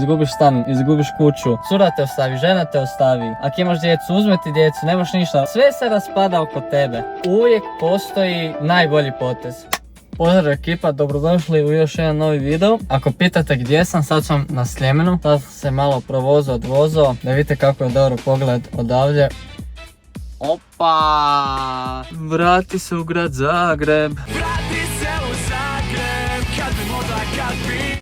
izgubiš stan, izgubiš kuću, cura te ostavi, žena te ostavi, ako imaš djecu, uzme ti djecu, nemaš ništa, sve se raspada oko tebe. Uvijek postoji najbolji potez. Pozdrav ekipa, dobrodošli u još jedan novi video. Ako pitate gdje sam, sad sam na Sljemenu. Sad sam se malo odvozao, da vidite kako je dobro pogled odavdje. Opa! Vrati se u grad Zagreb.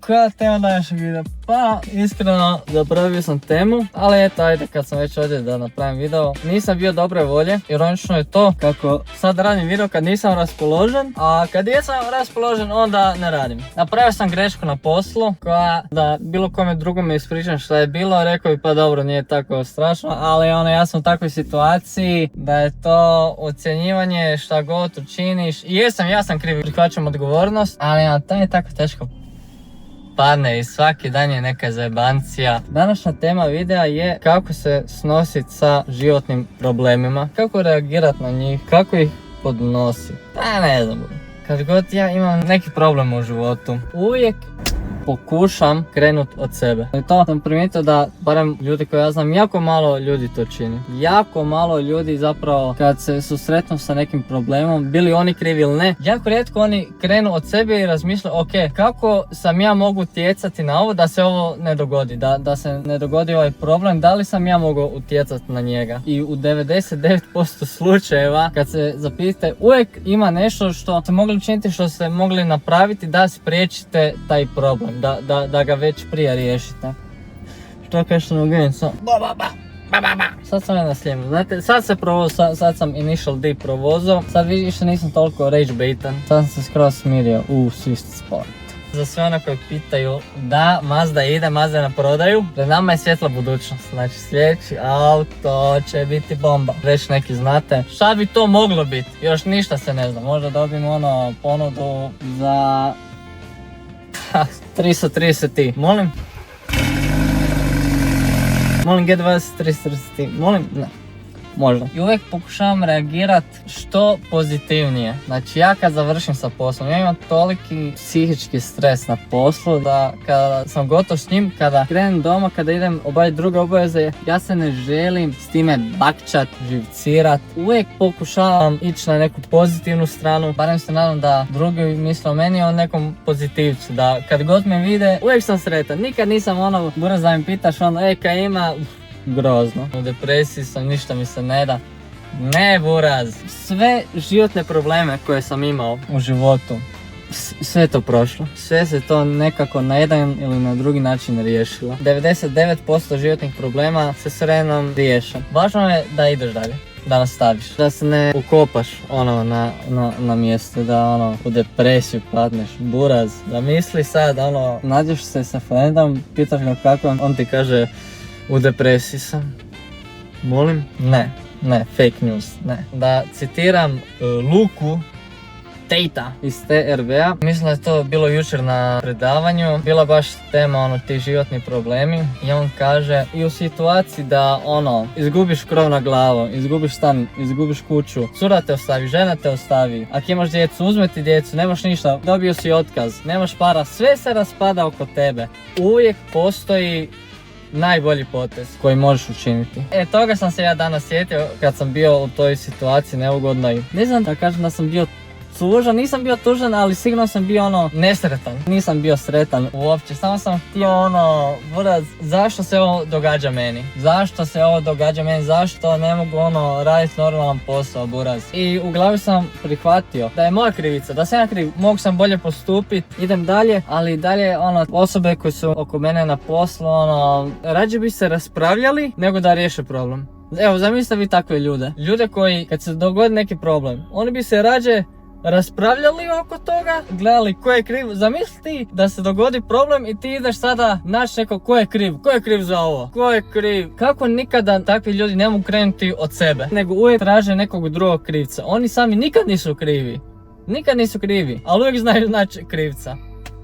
Koja tema današnjeg videa? Pa, iskreno, zaboravio sam temu, ali eto, ajde, kad sam već ovdje da napravim video. Nisam bio dobre volje, ironično je to kako sad radim video kad nisam raspoložen, a kad jesam raspoložen, onda ne radim. Napravio sam grešku na poslu, koja da bilo kome drugome ispričam šta je bilo, rekao bi pa dobro, nije tako strašno, ali ja sam u takvoj situaciji da je to ocjenjivanje šta god učiniš. I ja sam kriv, prihvaćam odgovornost, ali to je tako teško padne i svaki dan je neka zajebancija. Današnja tema videa je kako se snositi sa životnim problemima, kako reagirati na njih, kako ih podnositi. Pa ne znam, kad god ja imam neki problem u životu, uvijek pokušam krenut od sebe. I to sam primijetio da, barem ljudi koje ja znam, jako malo ljudi to čini. Jako malo ljudi zapravo kad se susretnu sa nekim problemom, bili oni krivi ili ne, jako rijetko oni krenu od sebe i razmišljaju ok, kako sam ja mogu utjecati na ovo da se ovo ne dogodi, da se ne dogodi ovaj problem, da li sam ja mogao utjecati na njega. I u 99% slučajeva kad se zapitate, uvijek ima nešto što ste mogli učiniti, što ste mogli napraviti da spriječite taj problem. Da ga već prije riješite. Što kažete na ugencu? Sad sam ja na Sljemenu, znate, sad se provozao, sad sam Initial D provozao, sad više nisam toliko rage baitan, sad sam se skroz smirio u Swift Sport. Za sve one koji pitaju, da, Mazda ide, Mazda je na prodaju, pred nama je svjetla budućnost, znači sljedeći auto će biti bomba. Već neki znate, šta bi to moglo biti, još ništa se ne zna, možda dobijemo ponudu za 330i, molim? Molim G20 330i, molim? Ne. Možda. I uvijek pokušavam reagirat što pozitivnije. Znači ja kad završim sa poslom, ja imam toliki psihički stres na poslu da kada sam gotov s njim, kada krenem doma, kada idem obaviti druge obaveze, ja se ne želim s time bakčat, živcirat. Uvijek pokušavam ići na neku pozitivnu stranu, barem se nadam da drugi misle o meni o nekom pozitivcu, da kad god me vide, uvijek sam sretan. Nikad nisam buraz da mi pitaš kaj ima, grozno. U depresiji sam, ništa mi se ne da. Ne buraz. Sve životne probleme koje sam imao u životu, sve je to prošlo. Sve se to nekako na jedan ili na drugi način riješilo. 99% životnih problema se s vremenom riješe. Važno je da ideš dalje, da nastaviš, da se ne ukopaš na mjestu, da u depresiju padneš, buraz. Da misli sad, nađeš se sa friendom, pitaš ga kako, on ti kaže u depresiji sam. Molim? Ne, fake news, ne. Da citiram Luku Tejta iz TRV-a. Mislim da je to bilo jučer na predavanju. Bila baš tema ti životni problemi. I on kaže, i u situaciji da izgubiš krov na glavu, izgubiš stan, izgubiš kuću, cura te ostavi, žena te ostavi, ako imaš djecu, uzme ti djecu, nemaš ništa, dobio si otkaz, nemaš para, sve se raspada oko tebe. Uvijek postoji najbolji potez koji možeš učiniti. Toga sam se ja danas sjetio kad sam bio u toj situaciji neugodnoj. Ne znam da kažem da sam bio tužan, nisam bio tužan, ali sigurno sam bio nesretan. Nisam bio sretan uopće, samo sam htio buraz, zašto se ovo događa meni? Zašto se ovo događa meni? Zašto ne mogu raditi normalan posao, buraz? I u glavi sam prihvatio da je moja krivica, da sam ja kriv, mogu sam bolje postupiti, idem dalje, ali dalje osobe koje su oko mene na poslu, rađe bi se raspravljali nego da riješe problem. Evo, zamislite vi takve ljude. Ljude koji kad se dogodi neki problem, oni bi se rađe raspravljali oko toga, gledali ko je kriv. Zamisli ti da se dogodi problem i ti ideš sada naći neko ko je kriv za ovo, ko je kriv. Kako nikada takvi ljudi ne mogu krenuti od sebe, nego uvijek traže nekog drugog krivca. Oni sami nikad nisu krivi, ali uvijek znaju naći krivca.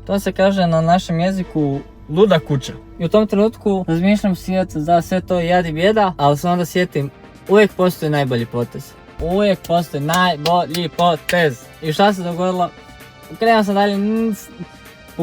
To se kaže na našem jeziku luda kuća. I u tom trenutku razmišljam da sve to jad i bijeda, ali se onda sjetim, uvijek postoji najbolji potez. Uvijek postoji najbolji potez. I šta se dogodilo? Krenuo sam dalje,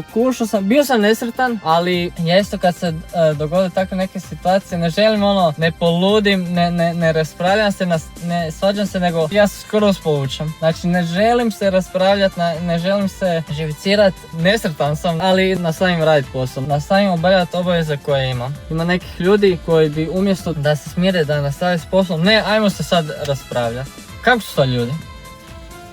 pokušao sam, bio sam nesretan, ali isto kad se dogode takve neke situacije, ne želim ne poludim, ne raspravljam se, ne svađam se, nego ja se skroz povučem. Znači ne želim se raspravljati, ne želim se živicirat, nesretan sam, ali nastavim raditi posao, nastavim obavljati obaveze koje imam. Ima nekih ljudi koji bi umjesto da se smire, da nastave s poslom, ne, ajmo se sad raspravljati. Kako su to ljudi?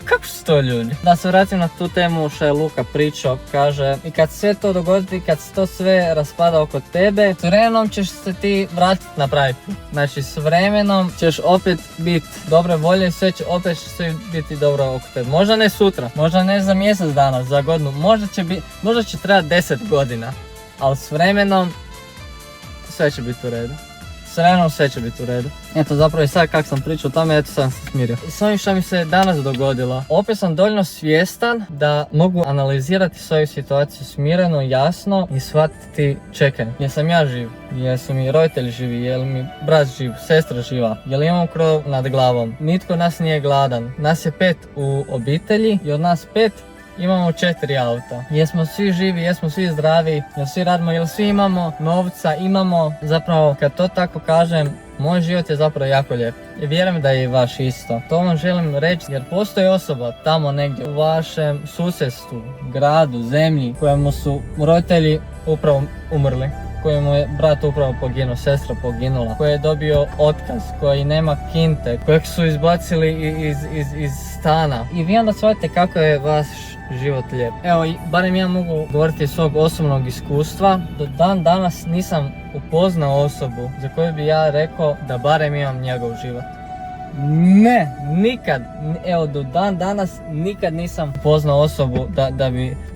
Kako su to ljudi? Da se vratim na tu temu što je Luka pričao, kaže i kad sve to dogodi, kad se to sve raspada oko tebe, s vremenom ćeš se ti vratiti na pravi put. Znači s vremenom ćeš opet biti dobre volje, sve će opet biti dobro oko tebe. Možda ne sutra, možda ne za mjesec dana, za godinu, možda će trebati 10 godina, ali s vremenom sve će biti u redu. S vremenom sve će biti u redu. Eto, zapravo i sad kak sam pričao o tome, eto sam se smirio. S ovim što mi se danas dogodilo, opet sam dovoljno svjestan da mogu analizirati svoju situaciju smireno, jasno i shvatiti, čekaj, jesam ja živ, jesu mi roditelji živi, je li mi brat živ, sestra živa, je li imam krov nad glavom, nitko od nas nije gladan, nas je 5 u obitelji i od nas 5 imamo 4 auta. Jesmo svi živi, jesmo svi zdravi, jel svi radimo, jel svi imamo novca, imamo. Zapravo, kad to tako kažem, moj život je zapravo jako lijep. I vjerujem da je i vaš isto. To vam želim reći jer postoji osoba tamo negdje u vašem susjedstvu, gradu, zemlji, kojemu su roditelji upravo umrli, kojemu je brat upravo poginuo, sestra poginula, koji je dobio otkaz, koji nema kinte, kojeg su izbacili iz stana. I vi onda shvatite kako je vaš život lijep. Evo, barem ja mogu govoriti iz svog osobnog iskustva. Do dan danas nisam upoznao osobu za koju bi ja rekao da barem imam njegov život. Ne, nikad. Evo, do dan danas nikad nisam upoznao osobu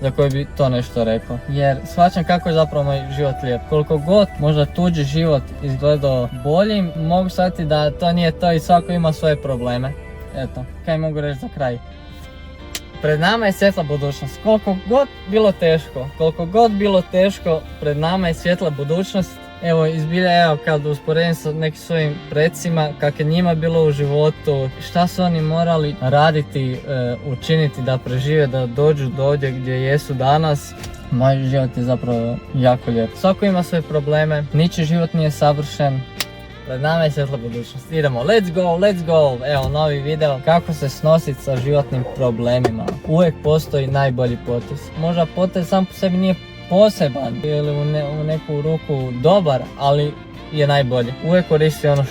za koju bi to nešto rekao. Jer shvaćam kako je zapravo moj život lijep. Koliko god možda tuđi život izgledao boljim, mogu shvatiti da to nije to i svako ima svoje probleme. Eto, kaj mogu reći za kraj? Pred nama je svjetla budućnost. Koliko god bilo teško, pred nama je svjetla budućnost. Evo, izbilja, kad usporedim sa nekim svojim predsima, kak je njima bilo u životu, šta su oni morali raditi, učiniti da prežive, da dođu do ovdje gdje jesu danas. Moj život je zapravo jako lijep. Svako ima svoje probleme, ničiji život nije savršen. Pred nama je svjetla budućnost. Idemo, let's go! Evo, novi video kako se nositi sa životnim problemima. Uvijek postoji najbolji potez. Možda potez sam po sebi nije poseban ili u neku ruku dobar, ali je najbolji. Uvijek koristi ono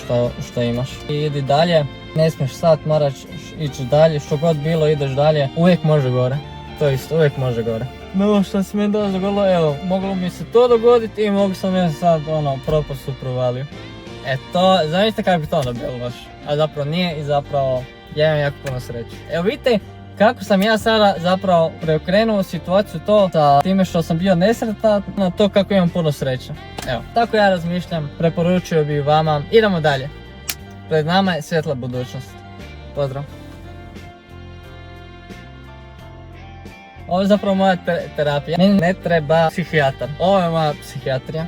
što imaš. I idi dalje, ne smiješ sad, moraš ići dalje, što god bilo ideš dalje, uvijek može gore. To isto, uvijek može gore. No, što se mi danas dogodilo, evo, moglo mi se to dogoditi i mogu sam ja sad, propast provalio. To, zamislite kako bi to onda bilo baš, a zapravo nije i zapravo ja imam jako puno sreće. Evo vidite kako sam ja sada zapravo preokrenuo situaciju to sa time što sam bio nesretan na to kako imam puno sreće. Evo, tako ja razmišljam, preporučio bi vama. Idemo dalje. Pred nama je svjetla budućnost. Pozdrav. Ovo je zapravo moja terapija. Meni ne treba psihijatar. Ovo je moja psihijatrija.